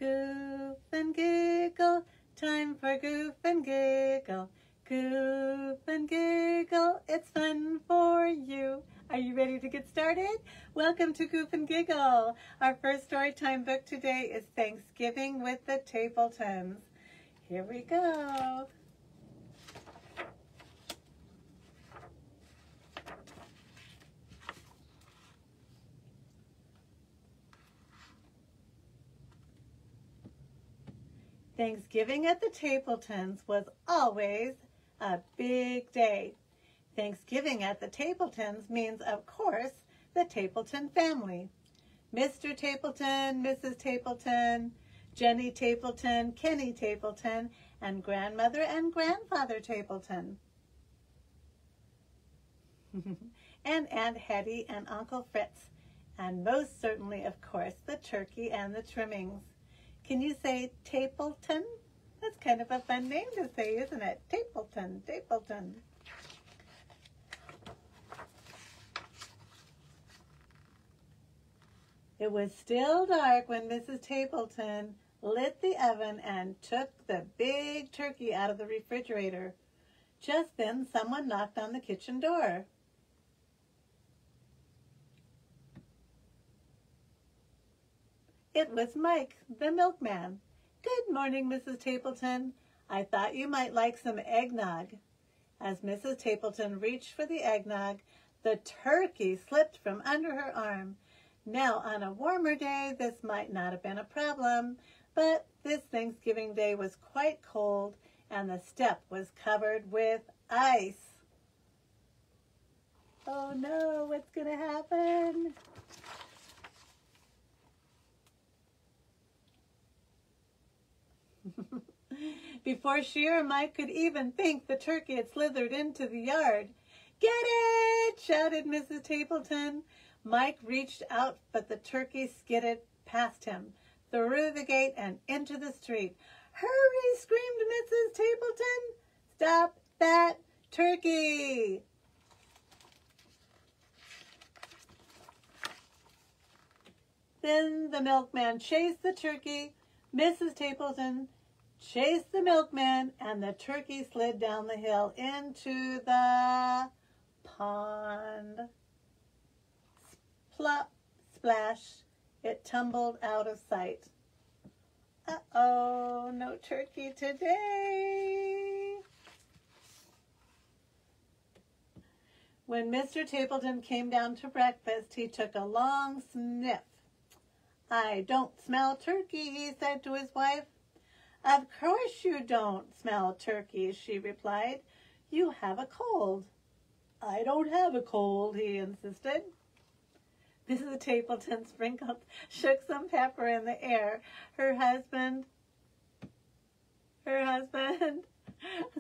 Goof and giggle, time for goof and giggle. Goof and giggle, it's fun for you. Are you ready to get started? Welcome to Goof and Giggle. Our first Storytime book today is Thanksgiving with the Tappletons. Here we go. Thanksgiving at the Tappletons was always a big day. Thanksgiving at the Tappletons means, of course, the Tappleton family. Mr. Tappleton, Mrs. Tappleton, Jenny Tappleton, Kenny Tappleton, and Grandmother and Grandfather Tappleton. And Aunt Hetty and Uncle Fritz. And most certainly, of course, the turkey and the trimmings. Can you say Tappleton? That's kind of a fun name to say, isn't it? Tappleton, Tappleton. It was still dark when Mrs. Tappleton lit the oven and took the big turkey out of the refrigerator. Just then, someone knocked on the kitchen door. It was Mike, the milkman. Good morning, Mrs. Tappleton. I thought you might like some eggnog. As Mrs. Tappleton reached for the eggnog, the turkey slipped from under her arm. Now, on a warmer day, this might not have been a problem, but this Thanksgiving day was quite cold, and the step was covered with ice. Oh no, what's going to happen? Before she or Mike could even think, the turkey had slithered into the yard. Get it! Shouted Mrs. Tappleton. Mike reached out, but the turkey skidded past him, through the gate and into the street. Hurry! Screamed Mrs. Tappleton. Stop that turkey! Then the milkman chased the turkey. Mrs. Tappleton chased the milkman, and the turkey slid down the hill into the pond. Plop, splash, it tumbled out of sight. Uh-oh, no turkey today. When Mr. Tappleton came down to breakfast, he took a long sniff. I don't smell turkey, he said to his wife. Of course you don't smell turkey, she replied. You have a cold. I don't have a cold, he insisted. Mrs. Tappleton shook some pepper in the air. Her husband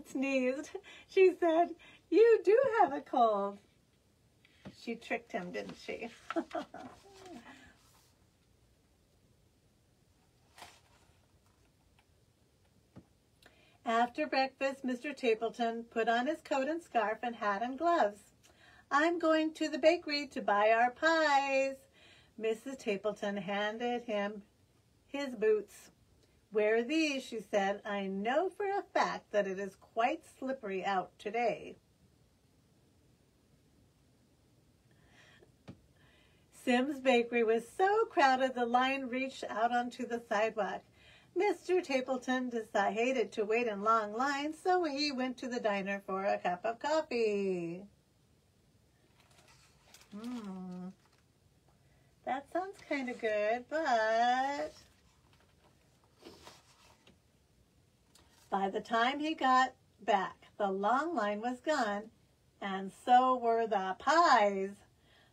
sneezed. She said, you do have a cold. She tricked him, didn't she? After breakfast, Mr. Tappleton put on his coat and scarf and hat and gloves. I'm going to the bakery to buy our pies. Mrs. Tappleton handed him his boots. Wear these, she said. I know for a fact that it is quite slippery out today. Sim's bakery was so crowded the line reached out onto the sidewalk. Mr. Tappleton hated to wait in long lines, so he went to the diner for a cup of coffee. That sounds kind of good, but by the time he got back, the long line was gone, and so were the pies.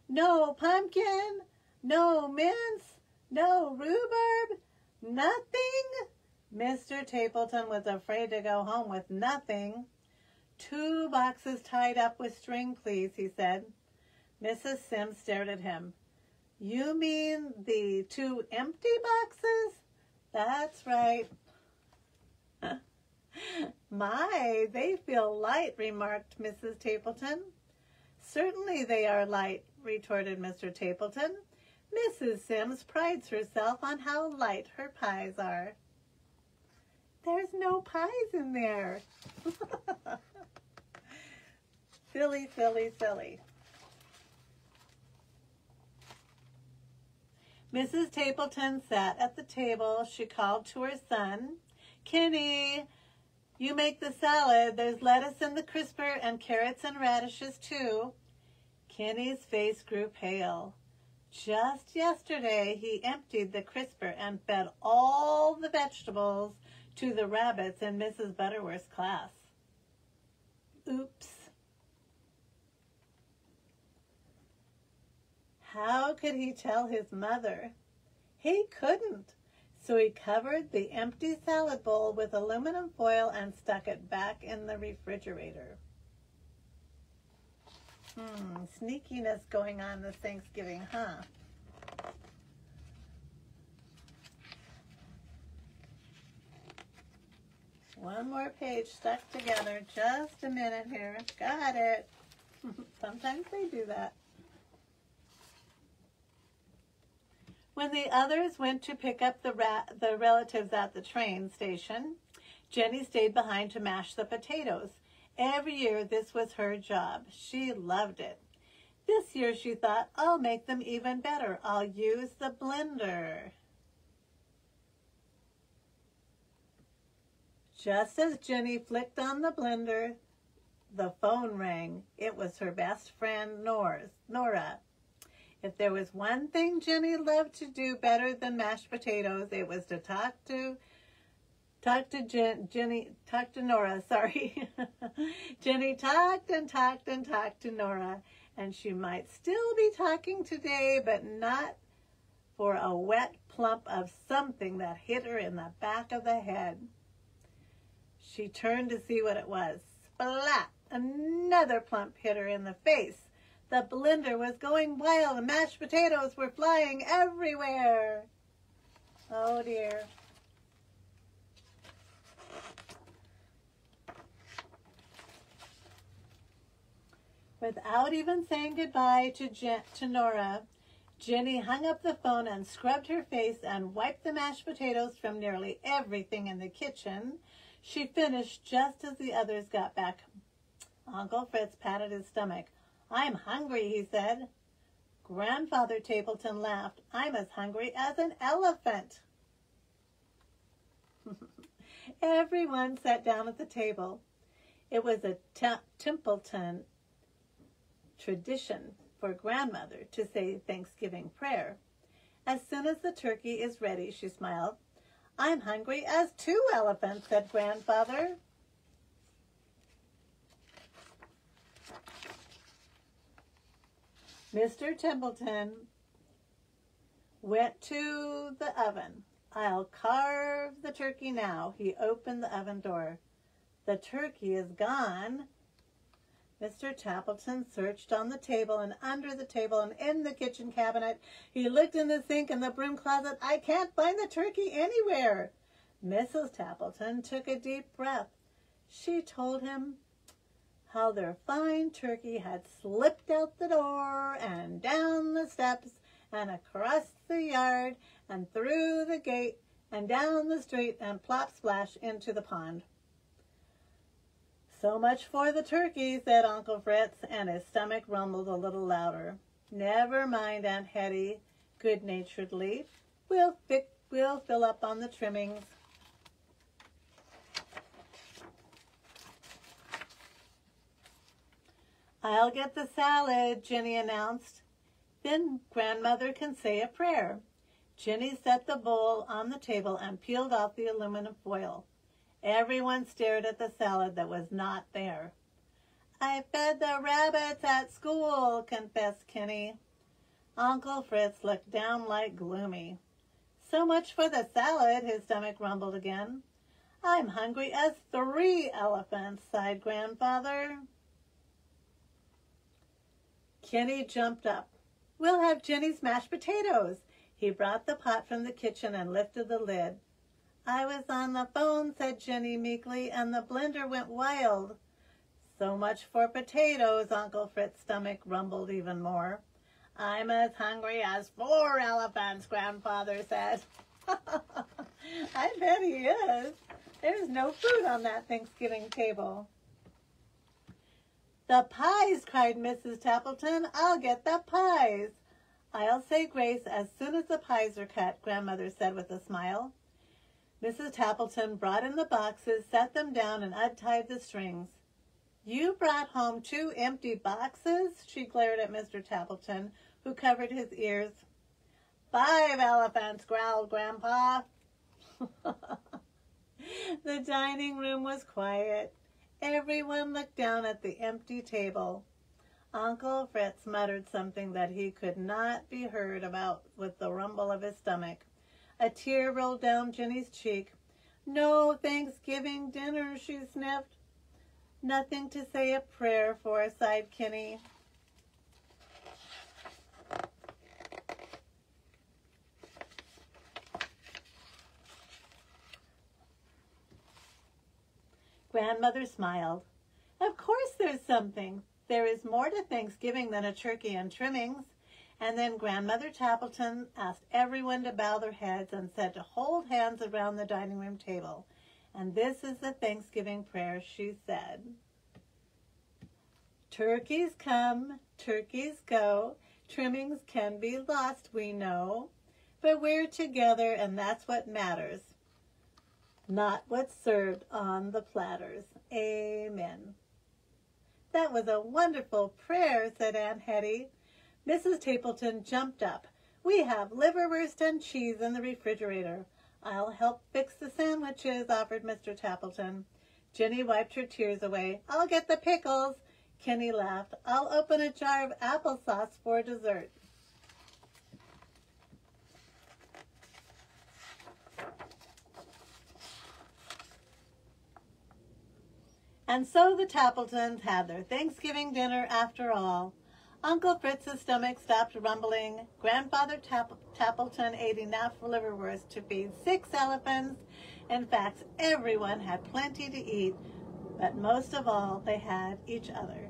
No pumpkin, no mince, no rhubarb, nothing. Mr. Tappleton was afraid to go home with nothing. 2 boxes tied up with string, please, he said. Mrs. Sim stared at him. You mean the 2 empty boxes? That's right. My, they feel light, remarked Mrs. Tappleton. Certainly they are light, retorted Mr. Tappleton. Mrs. Sims prides herself on how light her pies are. There's no pies in there. Silly, silly, silly. Mrs. Tappleton sat at the table. She called to her son, Kenny, you make the salad. There's lettuce in the crisper and carrots and radishes too. Kenny's face grew pale. Just yesterday he emptied the crisper and fed all the vegetables to the rabbits in Mrs. Butterworth's class. Oops. How could he tell his mother? He couldn't. So he covered the empty salad bowl with aluminum foil and stuck it back in the refrigerator. Sneakiness going on this Thanksgiving, huh? One more page stuck together. Just a minute here. Got it. Sometimes they do that. When the others went to pick up the relatives at the train station, Jenny stayed behind to mash the potatoes. Every year this was her job. She loved it. This year she thought, I'll make them even better. I'll use the blender. Just as Jenny flicked on the blender, the phone rang. It was her best friend, Nora. If there was one thing Jenny loved to do better than mashed potatoes, it was to talk to Nora, sorry. Jenny talked and talked and talked to Nora, and she might still be talking today, but not for a wet plump of something that hit her in the back of the head. She turned to see what it was. Splat! Another plump hit her in the face. The blender was going wild. The mashed potatoes were flying everywhere. Oh dear. Without even saying goodbye to Nora, Jenny hung up the phone and scrubbed her face and wiped the mashed potatoes from nearly everything in the kitchen. She finished just as the others got back. Uncle Fritz patted his stomach. I'm hungry, he said. Grandfather Tappleton laughed. I'm as hungry as an elephant. Everyone sat down at the table. It was a Tappleton tradition for grandmother to say Thanksgiving prayer. As soon as the turkey is ready, she smiled. I'm hungry as 2 elephants, said grandfather. Mr. Tappleton went to the oven. I'll carve the turkey now. He opened the oven door. The turkey is gone. Mr. Tappleton searched on the table and under the table and in the kitchen cabinet. He looked in the sink and the broom closet. I can't find the turkey anywhere. Mrs. Tappleton took a deep breath. She told him how their fine turkey had slipped out the door and down the steps and across the yard and through the gate and down the street and plop splash into the pond. So much for the turkey, said Uncle Fritz, and his stomach rumbled a little louder. Never mind, Aunt Hetty, good-naturedly. We'll fill up on the trimmings. I'll get the salad, Jenny announced. Then grandmother can say a prayer. Jenny set the bowl on the table and peeled off the aluminum foil. Everyone stared at the salad that was not there. I fed the rabbits at school, confessed Kenny. Uncle Fritz looked downright gloomy. So much for the salad, his stomach rumbled again. I'm hungry as 3 elephants, sighed grandfather. Kenny jumped up. We'll have Jenny's mashed potatoes. He brought the pot from the kitchen and lifted the lid. I was on the phone, said Jenny meekly, and the blender went wild. So much for potatoes, Uncle Fritz's stomach rumbled even more. I'm as hungry as 4 elephants, Grandfather said. I bet he is. There's no food on that Thanksgiving table. The pies, cried Mrs. Tappleton. I'll get the pies. I'll say grace as soon as the pies are cut, Grandmother said with a smile. Mrs. Tappleton brought in the boxes, set them down, and untied the strings. You brought home 2 empty boxes? She glared at Mr. Tappleton, who covered his ears. 5 elephants, growled Grandpa. The dining room was quiet. Everyone looked down at the empty table. Uncle Fritz muttered something that he could not be heard about with the rumble of his stomach. A tear rolled down Jenny's cheek. No Thanksgiving dinner, she sniffed. Nothing to say a prayer for, sighed Kenny. Grandmother smiled. Of course there's something. There is more to Thanksgiving than a turkey and trimmings. And then Grandmother Tappleton asked everyone to bow their heads and said to hold hands around the dining room table. And this is the Thanksgiving prayer she said. Turkeys come, turkeys go, trimmings can be lost, we know. But we're together and that's what matters. Not what's served on the platters. Amen. That was a wonderful prayer, said Aunt Hetty. Mrs. Tappleton jumped up. We have liverwurst and cheese in the refrigerator. I'll help fix the sandwiches, offered Mr. Tappleton. Jenny wiped her tears away. I'll get the pickles. Kenny laughed. I'll open a jar of applesauce for dessert. And so the Tappletons had their Thanksgiving dinner after all. Uncle Fritz's stomach stopped rumbling. Grandfather Tappleton ate enough liverwurst to feed 6 elephants. In fact, everyone had plenty to eat, but most of all, they had each other.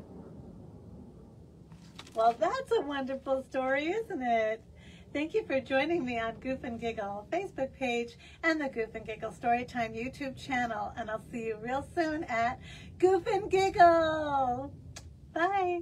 Well, that's a wonderful story, isn't it? Thank you for joining me on Goof and Giggle Facebook page and the Goof and Giggle Storytime YouTube channel. And I'll see you real soon at Goof and Giggle. Bye.